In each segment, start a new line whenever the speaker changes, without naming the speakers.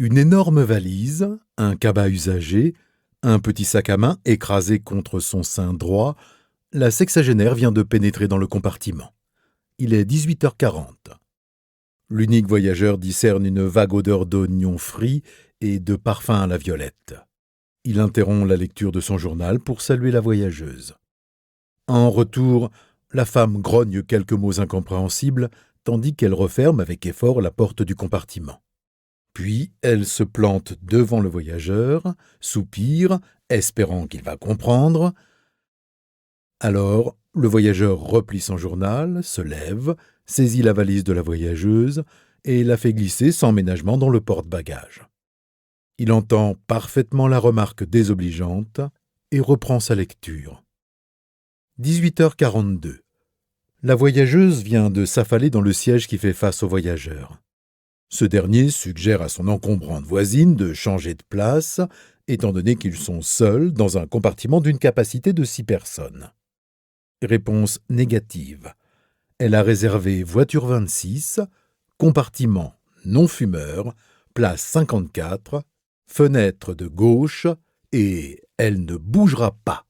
Une énorme valise, un cabas usagé, un petit sac à main écrasé contre son sein droit, la sexagénaire vient de pénétrer dans le compartiment. Il est 18h40. L'unique voyageur discerne une vague odeur d'oignons frits et de parfum à la violette. Il interrompt la lecture de son journal pour saluer la voyageuse. En retour, la femme grogne quelques mots incompréhensibles tandis qu'elle referme avec effort la porte du compartiment. Puis elle se plante devant le voyageur, soupire, espérant qu'il va comprendre. Alors, le voyageur replie son journal, se lève, saisit la valise de la voyageuse et la fait glisser sans ménagement dans le porte-bagages. Il entend parfaitement la remarque désobligeante et reprend sa lecture. 18h42. La voyageuse vient de s'affaler dans le siège qui fait face au voyageur. Ce dernier suggère à son encombrante voisine de changer de place, étant donné qu'ils sont seuls dans un compartiment d'une capacité de 6 personnes. Réponse négative. Elle a réservé voiture 26, compartiment non-fumeur, place 54, fenêtre de gauche, et elle ne bougera pas.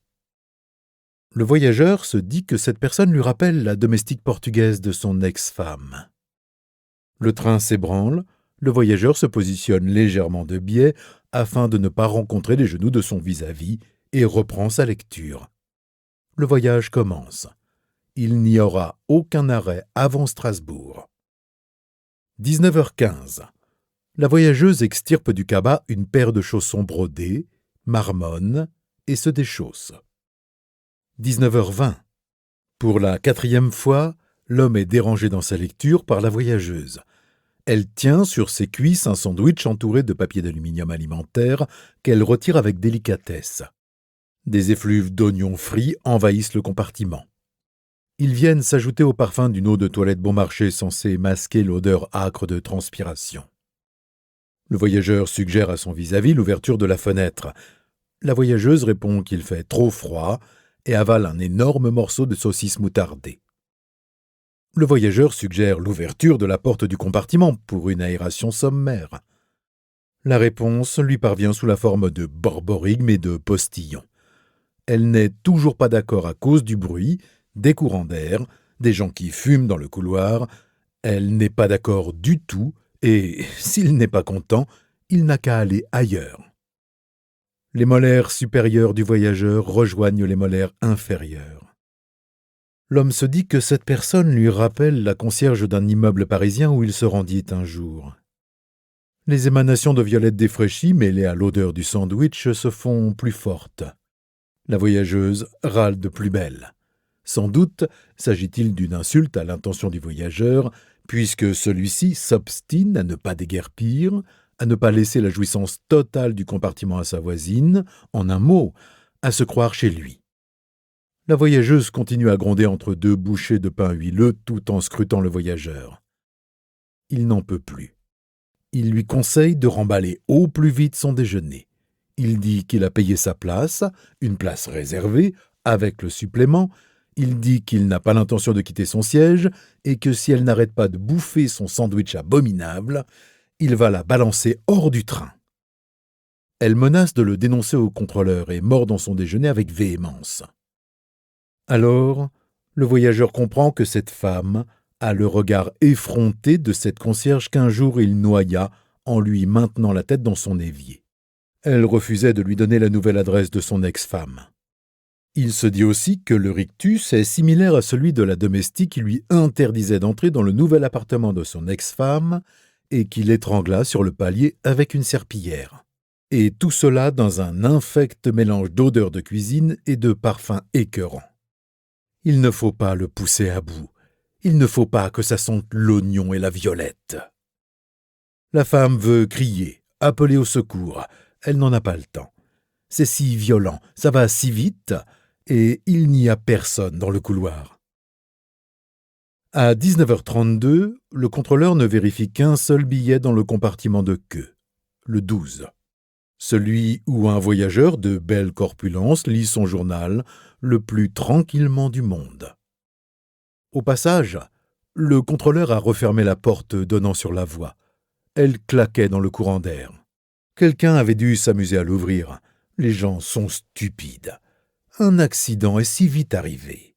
Le voyageur se dit que cette personne lui rappelle la domestique portugaise de son ex-femme. Le train s'ébranle, le voyageur se positionne légèrement de biais afin de ne pas rencontrer les genoux de son vis-à-vis et reprend sa lecture. Le voyage commence. Il n'y aura aucun arrêt avant Strasbourg. 19h15. La voyageuse extirpe du cabas une paire de chaussons brodés, marmonne et se déchausse. 19h20. Pour la 4e fois, l'homme est dérangé dans sa lecture par la voyageuse. Elle tient sur ses cuisses un sandwich entouré de papier d'aluminium alimentaire qu'elle retire avec délicatesse. Des effluves d'oignons frits envahissent le compartiment. Ils viennent s'ajouter au parfum d'une eau de toilette bon marché censée masquer l'odeur âcre de transpiration. Le voyageur suggère à son vis-à-vis l'ouverture de la fenêtre. La voyageuse répond qu'il fait trop froid et avale un énorme morceau de saucisse moutardée. Le voyageur suggère l'ouverture de la porte du compartiment pour une aération sommaire. La réponse lui parvient sous la forme de borborigmes et de postillons. Elle n'est toujours pas d'accord à cause du bruit, des courants d'air, des gens qui fument dans le couloir. Elle n'est pas d'accord du tout et, s'il n'est pas content, il n'a qu'à aller ailleurs. Les molaires supérieures du voyageur rejoignent les molaires inférieures. L'homme se dit que cette personne lui rappelle la concierge d'un immeuble parisien où il se rendit un jour. Les émanations de violette défraîchie mêlées à l'odeur du sandwich se font plus fortes. La voyageuse râle de plus belle. Sans doute s'agit-il d'une insulte à l'intention du voyageur, puisque celui-ci s'obstine à ne pas déguerpir, à ne pas laisser la jouissance totale du compartiment à sa voisine, en un mot, à se croire chez lui. La voyageuse continue à gronder entre 2 bouchées de pain huileux tout en scrutant le voyageur. Il n'en peut plus. Il lui conseille de remballer au plus vite son déjeuner. Il dit qu'il a payé sa place, une place réservée, avec le supplément. Il dit qu'il n'a pas l'intention de quitter son siège et que si elle n'arrête pas de bouffer son sandwich abominable, il va la balancer hors du train. Elle menace de le dénoncer au contrôleur et mord dans son déjeuner avec véhémence. Alors, le voyageur comprend que cette femme a le regard effronté de cette concierge qu'un jour il noya en lui maintenant la tête dans son évier. Elle refusait de lui donner la nouvelle adresse de son ex-femme. Il se dit aussi que le rictus est similaire à celui de la domestique qui lui interdisait d'entrer dans le nouvel appartement de son ex-femme et qui l'étrangla sur le palier avec une serpillière. Et tout cela dans un infect mélange d'odeurs de cuisine et de parfums écœurants. Il ne faut pas le pousser à bout. Il ne faut pas que ça sente l'oignon et la violette. La femme veut crier, appeler au secours. Elle n'en a pas le temps. C'est si violent, ça va si vite, et il n'y a personne dans le couloir. À 19h32, le contrôleur ne vérifie qu'un seul billet dans le compartiment de queue, le 12. Celui où un voyageur de belle corpulence lit son journal le plus tranquillement du monde. Au passage, le contrôleur a refermé la porte donnant sur la voie. Elle claquait dans le courant d'air. Quelqu'un avait dû s'amuser à l'ouvrir. Les gens sont stupides. Un accident est si vite arrivé.